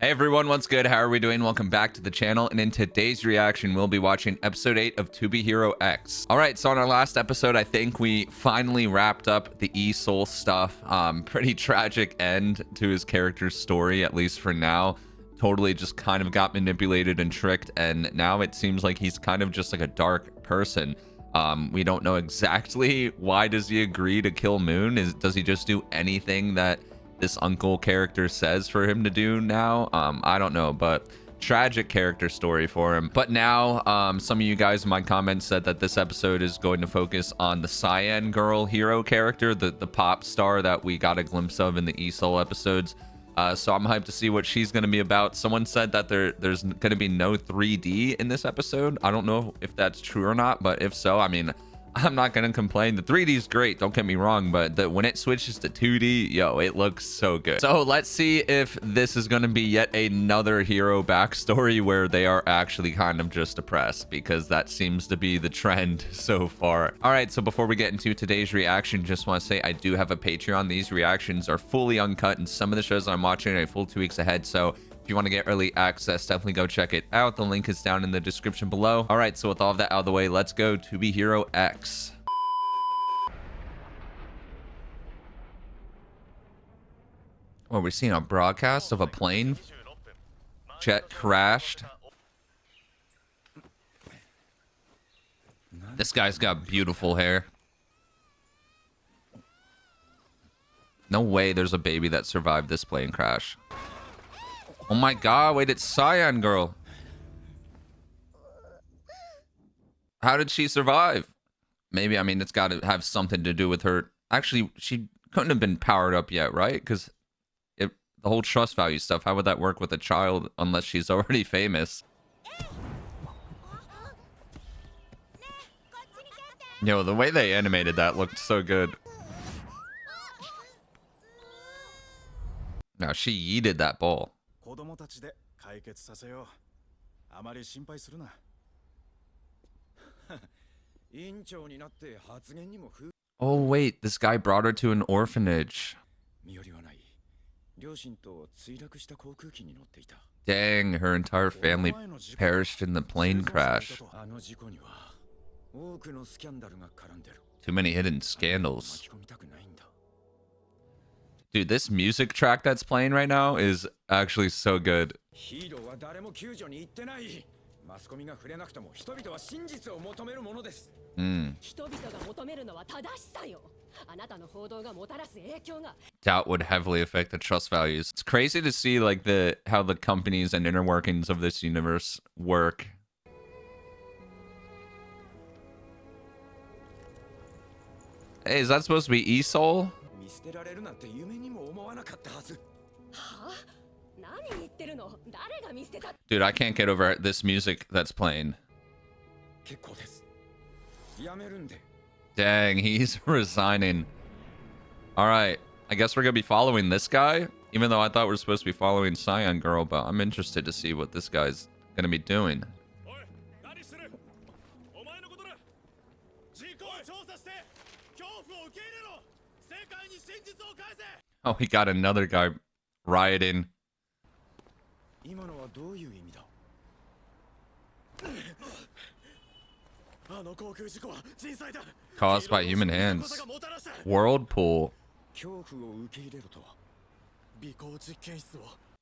Hey everyone, what's good? How are we doing? Welcome back to the channel, and in today's reaction, we'll be watching episode 8 of To Be Hero X. Alright, so on our last episode, I think we finally wrapped up the E-Soul stuff. Pretty tragic end to his character's story, at least for now. Totally just kind of got manipulated and tricked, and now it seems like he's kind of just like a dark person. We don't know exactly why does he agree to kill Moon. Does he just do anything that this uncle character says for him to do now? I don't know, but tragic character story for him. But now some of you guys in my comments said that this episode is going to focus on the CYAN girl hero character, the pop star that we got a glimpse of in the E-Soul episodes. So I'm hyped to see what she's going to be about. Someone said that there's going to be no 3D in this episode. I don't know if that's true or not, but if so, I mean, I'm not going to complain. The 3D is great, don't get me wrong, but when it switches to 2D, yo, it looks so good. So let's see if this is going to be yet another hero backstory where they are actually kind of just depressed, because that seems to be the trend so far. All right, so before we get into today's reaction, just want to say I do have a Patreon. These reactions are fully uncut, and some of the shows I'm watching are a full 2 weeks ahead. So if you want to get early access, definitely go check it out. The link is down in the description below. All right, so with all of that out of the way, let's go To Be Hero X. Oh, we're seeing a broadcast of a plane. Jet crashed. This guy's got beautiful hair. No way there's a baby that survived this plane crash. Oh my god, wait, it's CYAN girl. How did she survive? Maybe, I mean, it's got to have something to do with her. Actually, she couldn't have been powered up yet, right? Because the whole trust value stuff, how would that work with a child unless she's already famous? Yo, the way they animated that looked so good. Now, she yeeted that ball. Oh wait, this guy brought her to an orphanage. Dang, her entire family perished in the plane crash. Too many hidden scandals. Dude, this music track that's playing right now is actually so good. Doubt would heavily affect the trust values. It's crazy to see like how the companies and inner workings of this universe work. Hey, is that supposed to be E-Soul? Dude, I can't get over this music that's playing. Dang, he's resigning. Alright, I guess we're gonna be following this guy, even though I thought we were supposed to be following CYAN girl, but I'm interested to see what this guy's gonna be doing. Oh, he got another guy rioting. Caused by human hands. Whirlpool.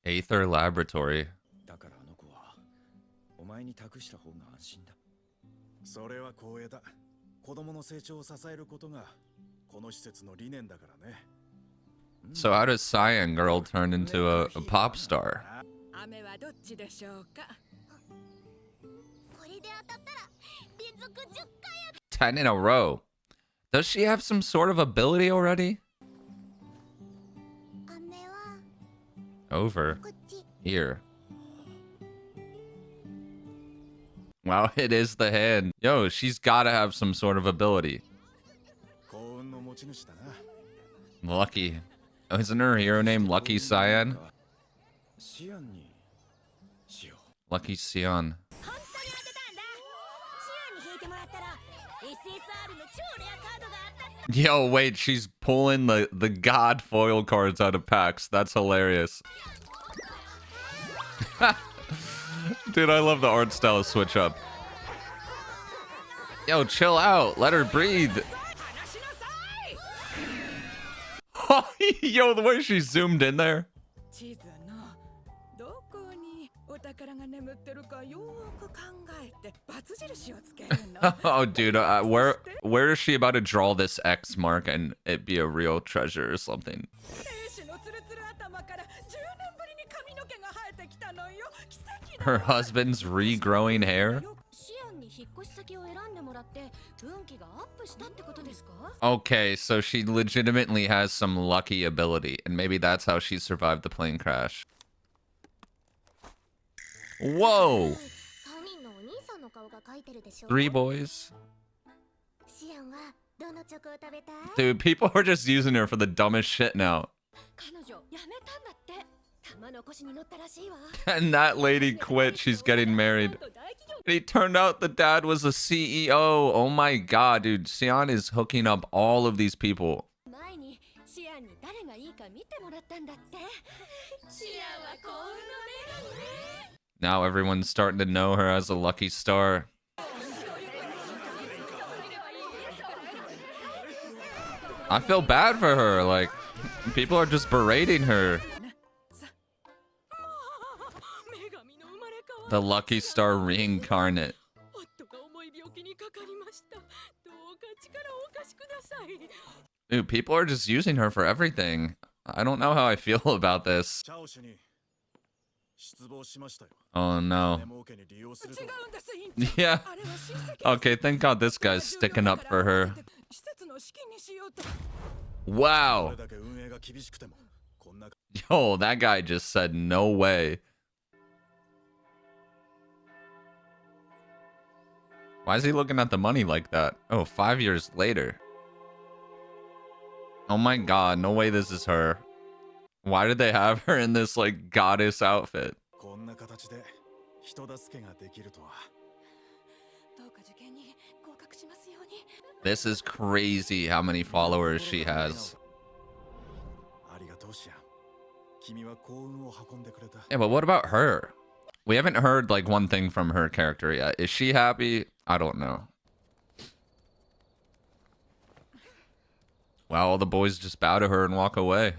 Aether Laboratory. So how does CYAN girl turn into a pop star? 10 in a row. Does she have some sort of ability already? Over here. Wow, it is the hand. Yo, she's gotta have some sort of ability. Lucky. Oh, isn't her hero name Lucky CYAN? Lucky CYAN. Yo, wait, she's pulling the god foil cards out of packs. That's hilarious. Dude, I love the art style switch up. Yo, chill out. Let her breathe. Yo, the way she zoomed in there. Oh, dude, where is she about to draw this X mark and it be a real treasure or something? Her husband's regrowing hair? Okay, so she legitimately has some lucky ability, and maybe that's how she survived the plane crash. Whoa! 3 boys? Dude, people are just using her for the dumbest shit now. And that lady quit. She's getting married. It turned out the dad was a CEO. Oh my god, dude. CYAN is hooking up all of these people. Now everyone's starting to know her as a lucky star. I feel bad for her. Like, people are just berating her. The lucky star reincarnate. Dude, people are just using her for everything. I don't know how I feel about this. Oh no. Yeah. Okay, thank God this guy's sticking up for her. Wow. Yo, that guy just said no way. Why is he looking at the money like that? Oh, 5 years later. Oh my god, no way this is her. Why did they have her in this, like, goddess outfit? This is crazy how many followers she has. Yeah, but what about her? We haven't heard, like, one thing from her character yet. Is she happy? I don't know. Wow, all the boys just bow to her and walk away.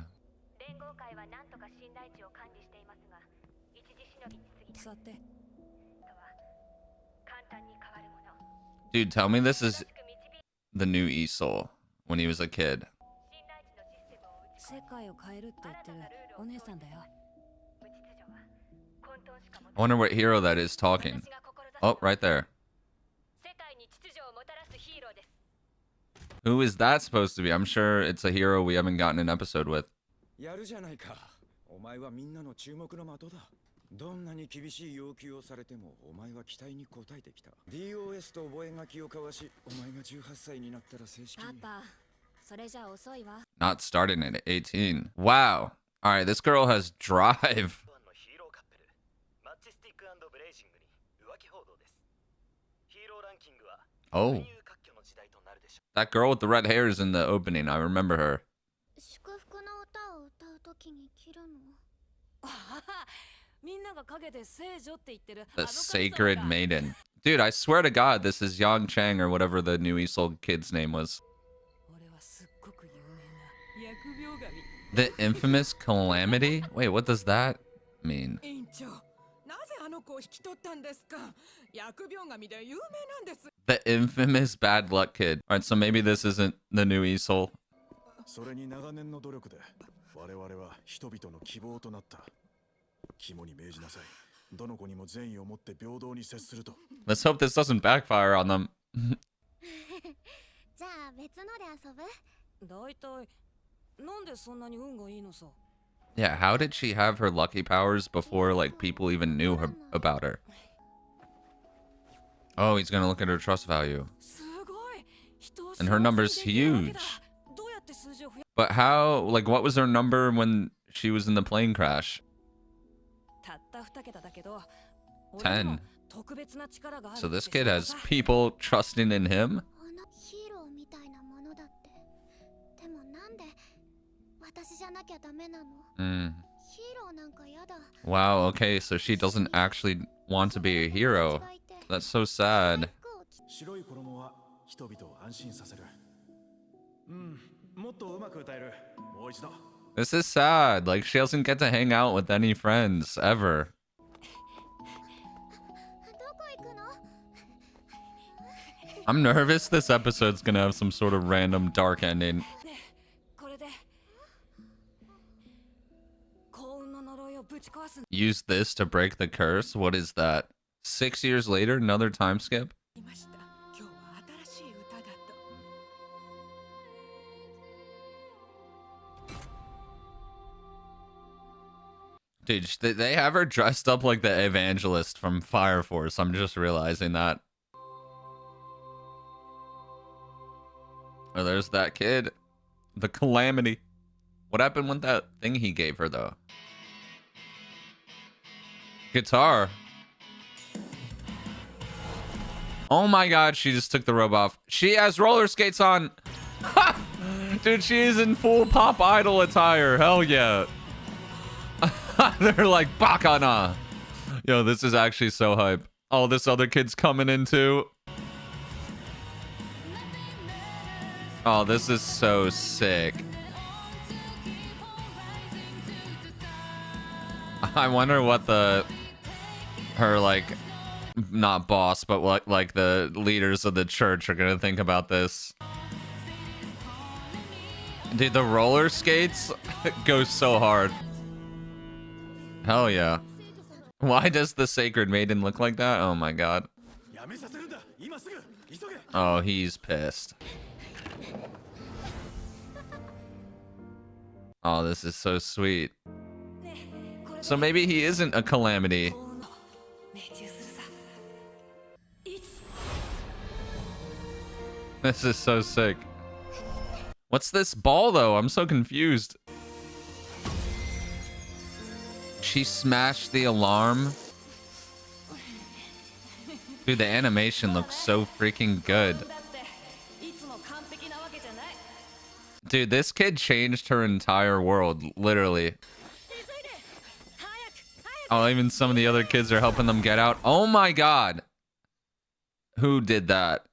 Dude, tell me this is the new Isol when he was a kid. I wonder what hero that is talking. Oh, right there. Who is that supposed to be? I'm sure it's a hero we haven't gotten an episode with. Not starting at 18. Wow. All right, this girl has drive. Oh. That girl with the red hair is in the opening. I remember her. The Sacred Maiden. Dude, I swear to God, this is Yang Chang or whatever the new Isol kid's name was. The infamous Calamity? Wait, what does that mean? The infamous bad luck kid. Alright, so maybe this isn't the new Isol. Let's hope this doesn't backfire on them. Yeah, how did she have her lucky powers before, like, people even knew her about her? Oh, he's gonna look at her trust value. And her number's huge. But how, like, what was her number when she was in the plane crash? 10. So this kid has people trusting in him? Wow, okay, so she doesn't actually want to be a hero. That's so sad. This is sad. Like, she doesn't get to hang out with any friends ever. I'm nervous this episode's gonna have some sort of random dark ending. Use this to break the curse? What is that? 6 years later, another time skip? Dude, they have her dressed up like the evangelist from Fire Force. I'm just realizing that. Oh, there's that kid. The Calamity. What happened with that thing he gave her, though? Guitar. Oh my god, she just took the robe off. She has roller skates on. Dude, she is in full pop idol attire. Hell yeah. They're like, Bakana. Yo, this is actually so hype. Oh, this other kid's coming in too. Oh, this is so sick. I wonder what her like, not boss, but what like the leaders of the church are gonna think about this. Dude, the roller skates go so hard. Hell yeah. Why does the Sacred Maiden look like that? Oh my god. Oh, he's pissed. Oh, this is so sweet. So maybe he isn't a calamity. This is so sick. What's this ball though? I'm so confused. She smashed the alarm. Dude, the animation looks so freaking good. Dude, this kid changed her entire world, literally. Oh, even some of the other kids are helping them get out. Oh my god. Who did that?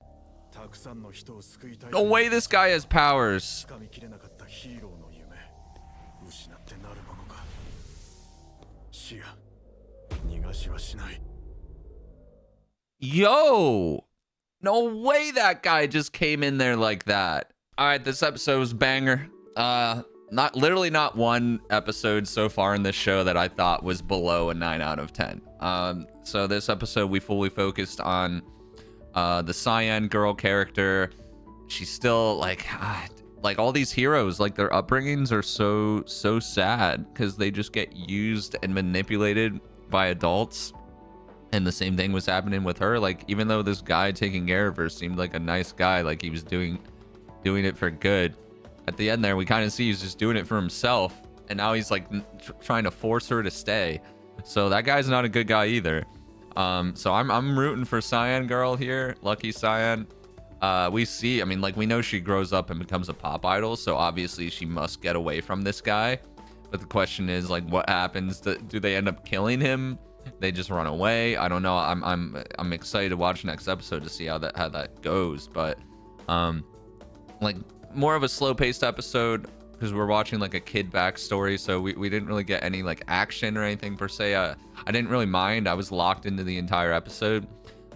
No way this guy has powers. Yo! No way that guy just came in there like that. All right, this episode was banger. Not one episode so far in this show that I thought was below a 9 out of 10. So this episode we fully focused on the CYAN girl character. She's still like all these heroes, like their upbringings are so sad because they just get used and manipulated by adults. And the same thing was happening with her. Like, even though this guy taking care of her seemed like a nice guy, like he was doing it for good, at the end there we kind of see he's just doing it for himself, and now he's like trying to force her to stay. So that guy's not a good guy either. So I'm rooting for CYAN girl here, lucky CYAN. We see, I mean, like, we know she grows up and becomes a pop idol, so obviously she must get away from this guy. But the question is, like, what happens? Do they end up killing him? They just run away? I don't know. I'm excited to watch next episode to see how that goes. But like, more of a slow-paced episode because we're watching like a kid backstory, so we didn't really get any like action or anything per se. I didn't really mind. I was locked into the entire episode.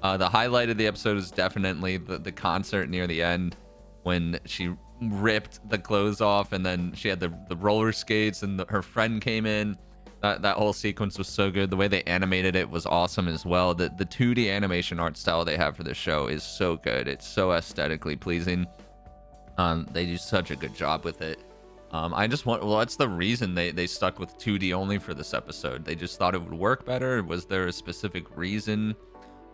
The highlight of the episode is definitely the concert near the end when she ripped the clothes off and then she had the roller skates and her friend came in. That whole sequence was so good. The way they animated it was awesome as well. The 2D animation art style they have for this show is so good. It's so aesthetically pleasing. They do such a good job with it. I just want, well, that's the reason they stuck with 2D only for this episode. They just thought it would work better. Was there a specific reason?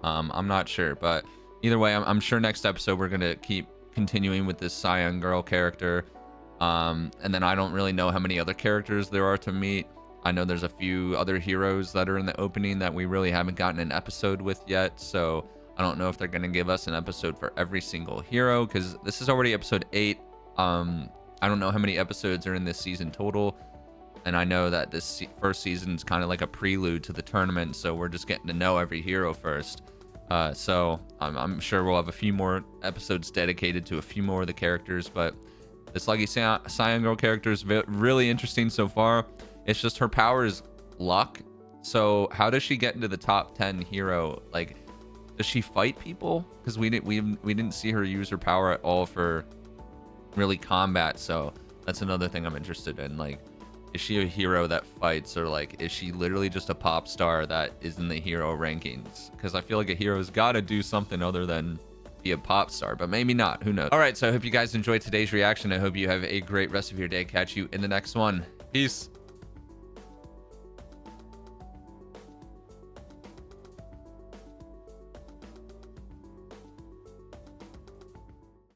I'm not sure, but either way, I'm sure next episode we're gonna keep continuing with this CYAN girl character. And then I don't really know how many other characters there are to meet. I know there's a few other heroes that are in the opening that we really haven't gotten an episode with yet, so I don't know if they're gonna give us an episode for every single hero, because this is already episode 8. I don't know how many episodes are in this season total. And I know that this first season is kind of like a prelude to the tournament, so we're just getting to know every hero first. So I'm sure we'll have a few more episodes dedicated to a few more of the characters, but this Lucky CYAN girl character is really interesting so far. It's just her power is luck. So how does she get into the top 10 hero? Like, does she fight people? Because we didn't see her use her power at all for really combat. So that's another thing I'm interested in. Like, is she a hero that fights, or like is she literally just a pop star that is in the hero rankings? Because I feel like a hero's got to do something other than be a pop star, but maybe not. Who knows? All right, so I hope you guys enjoyed today's reaction. I hope you have a great rest of your day. Catch you in the next one. Peace.